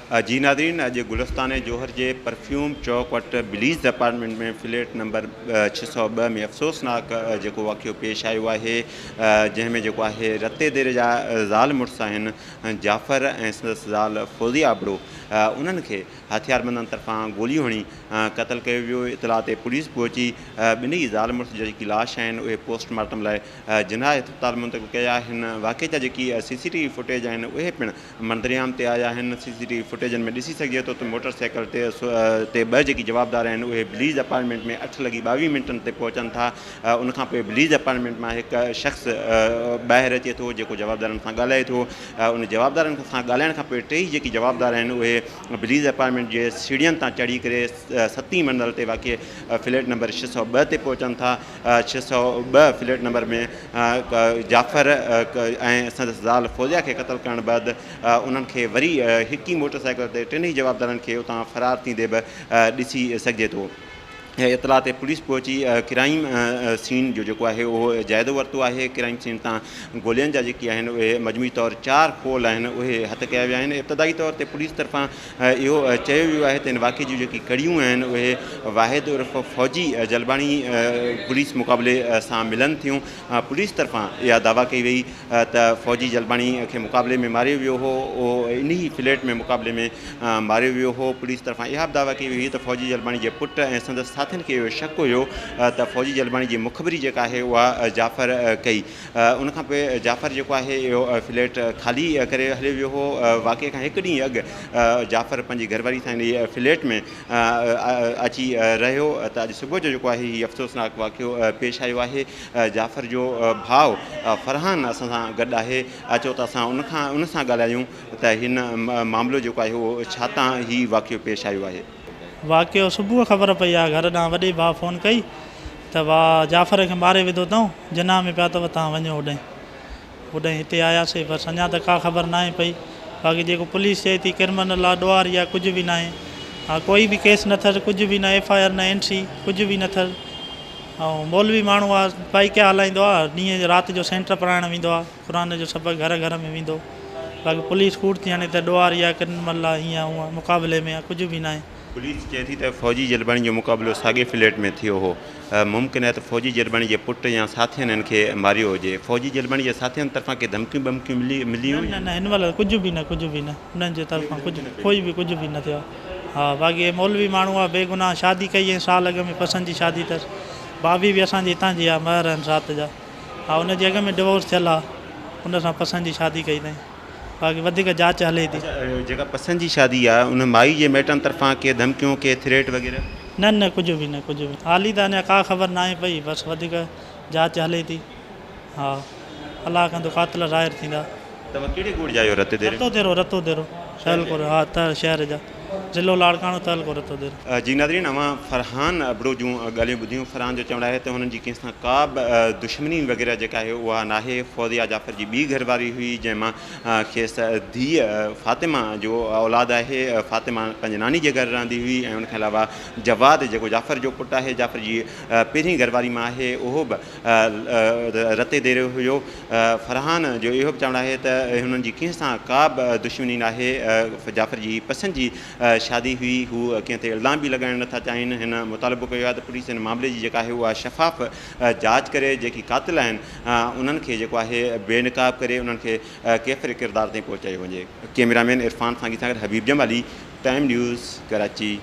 जी Nadreen, अॼु गुलिस्तान जोहर जे perfume चौक वटि बिलीज़ apartment में फ्लैट नंबर 602 में अफ़सोसनाक जेको वाक़ियो पेश आयो आहे, जंहिंमें जेको आहे रते देर जा ज़ाल मुड़ुस आहिनि जाफ़र ऐं संदसि ज़ाल फौज़िया अबड़ो, उन्हनि खे हथियारबंदनि तरफ़ां गोलियूं हणी क़तल कयो वियो। इतला ते पुलिस पहुची ॿिन्ही ज़ाल मुड़ुस जेकी लाश आहिनि उहे पोस्टमार्टम लाइ जिनाह अस्पताल मुंतक़िल कया आहिनि। वाक़े जा जेकी CCTV फुटेज आहिनि उहे पिणु मंदरियाम ते आया आहिनि। CCTV फुटेजनि में ॾिसी सघिजे थो त मोटरसाइकिल ते ॿ जेकी जवाबदार आहिनि उहे बिलीज़ अपार्टमेंट में 8:22 ते पहुचनि था। उनखां पोइ बिलीज़ अपार्टमेंट मां हिकु शख़्स ॿाहिरि अचे थो जेको जवाबदारनि सां ॻाल्हाए थो। उन जवाबदारनि सां ॻाल्हाइण खां पोइ टेई जेकी जवाबदार आहिनि उहे बिलीज़ अपार्टमेंट जे सीढ़ियुनि तां चढ़ी करे 7हीं मंज़िल ते वाक़े फ्लैट नंबर 602 ते पहुचनि था। 602 फ्लैट नंबर में जाफ़र ऐं संदसि ज़ाल फौज़िया खे क़तल करण बैदि उन्हनि खे वरी हिकु ई मोटरसाइकिल ते टिनी जवाबदारनि खे उतां फ़रार थींदे बि ॾिसी सघिजे थो। इतला ते पुलिस पहुची क्राइम सीन जो जेको आहे उहो जाइज़ो वरितो आहे। क्राइम सीन तां गोलियुनि जा जेके आहिनि उहे मजमूई तौरु 4 खोल आहिनि उहे हथ कया विया आहिनि। इब्तदाई तौर ते पुलिस तरफ़ां इहो चयो वियो आहे त इन वाक़े जूं जेकी कड़ियूं आहिनि उहे वाहिद उर्फ़ फौजी जलबाणी पुलिस मुक़ाबले सां मिलनि थियूं। पुलिस तरफ़ां इहा दावा कई वई त फौजी जलबाणी खे मुक़ाबले में मारियो वियो हो, उहो इन ई फ्लैट में मुक़ाबले में मारियो वियो हो। पुलिस तरफ़ां इहा बि दावा कई वई त फौजी जलबाणी जे पुटु ऐं संदसि साथियुनि खे इहो शक हुयो त फौजी जलबाणी जी मुख़बिरी जेका आहे उहा जाफ़र कई। उनखां पोइ जाफ़र जेको आहे इहो फ्लैट ख़ाली करे हलियो वियो हो। वाक़े खां हिकु ॾींहुं अॻु जाफ़र पंहिंजी घरवारी सां इन फ्लैट में अची रहियो त अॼु सुबुह जो जेको आहे हीउ अफ़सोसनाक वाक़ियो पेश आयो आहे। जाफ़र जो भाउ फ़रहान असां सां गॾु आहे। अचो त असां उन सां ॻाल्हायूं त हिन मामिलो जेको आहे उहो छा तां हीउ वाक़ियो पेश आयो आहे। वाक़ियो सुबुह ख़बर पई आहे, घर ॾांहुं वॾे भाउ फ़ोन कई त वाह जाफ़र खे मारे विधो अथऊं, जिना में पिया अथव, तव्हां वञो होॾांहुं हिते आयासीं। बसि अञा त का ख़बर न आहे पई। बाक़ी जेको पुलिस चए थी क्रिमिनल आहे, ॾुआर या कुझु बि न आहे। हा, कोई बि केस न अथसि, कुझु बि न, FIR न NC कुझु बि न अथसि। ऐं मौलवी माण्हू आहे, बाइक हलाईंदो आहे, ॾींहं राति जो सेंटर पढ़ाइणु वेंदो आहे, क़ुर जो सबक़ु घर घर में वेंदो। बाक़ी पुलिस कूड़ थी हाणे त ॾुआर या क्रिमिनल आहे, हीअं हूअं मुक़ाबले में आहे, कुझु बि न आहे। पुलिस चए थी त फौजी जलबाणी जो मुक़ाबिलो साॻे फ्लैट में थियो हो। मुमकिन आहे त फौजी जलबाणी जे पुटु या साथियुनि हिन खे मारियो हुजे। फौजी जलबाणी जे साथियुनि तरफ़ां के धमकियूं बमकियूं मिलियूं? न हिन महिल कुझु बि न, कुझु बि न, उन्हनि जे तरफ़ां कोई बि कुझु बि न थियो। हा, बाक़ी मौलवी माण्हू आहे, बेगुनाह, शादी कई ऐं साल अॻ में पसंदि जी शादी अथसि। भाभी बि असांजे हितां जी आहे, महर आहिनि राति जा। हा, हुनजे अॻ में डिवोर्स थियल आहे, हुन सां पसंदि जी शादी कई अथई। बाक़ी वधीक जांच हले थी। जेका पसंदि जी शादी आहे उन माई जे माइटनि तरफ़ां के धमकियूं, के थ्रेट वग़ैरह? न कुझु बि न, कुझु बि हाली त अञा का ख़बर न आहे पई। बसि वधीक जांच हले थी। हा, अलाह कंदो कातिल ज़ाहिर थींदा। तव्हां कहिड़े ॻोठ जा आहियो? रतो देरो तहलकोर, हा, त शहर जा, ज़िलो लाड़काणो, तहलकोर, रतो देरो। जी नादरीन, अवां फ़रहान अबड़ो जूं ॻाल्हियूं ॿुधियूं। फ़रहान जो चवणु आहे त हुननि जी कंहिंसां का बि दुश्मनी वग़ैरह जेका आहे उहा नाहे। फौज़िया जाफ़र जी ॿी घरवारी हुई जंहिंमां खेसि धीअ फ़ातिमा जो औलाद आहे। फ़ातिमा पंहिंजे नानी जे घर रहंदी हुई ऐं उनखे अलावा जवाद जेको जाफ़र जो पुटु आहे, जाफ़र जी पहिरीं घरवारी मां आहे, उहो बि रते देर हुयो। फ़रहान जो इहो बि चवणु आहे त हुननि जी कंहिंसां का बि दुश्मनी नाहे। जाफ़र जी पसंदि जी शादी हुई। हू कंहिं ते इल्ज़ाम बि लॻाइणु नथा चाहिनि। हिन मुतालबो कयो आहे त पुलिस हिन मामले जी जेका आहे उहा शफ़ाफ़ जांच करे जेकी कातिल आहिनि उन्हनि खे जेको आहे बेनक़ाब करे उन्हनि खे कैफ़िर किरदार ताईं पहुचायो वञे। कैमरामैन इरफ़ान सांगी सां गॾु हबीब जमाली, टाइम न्यूज़, कराची।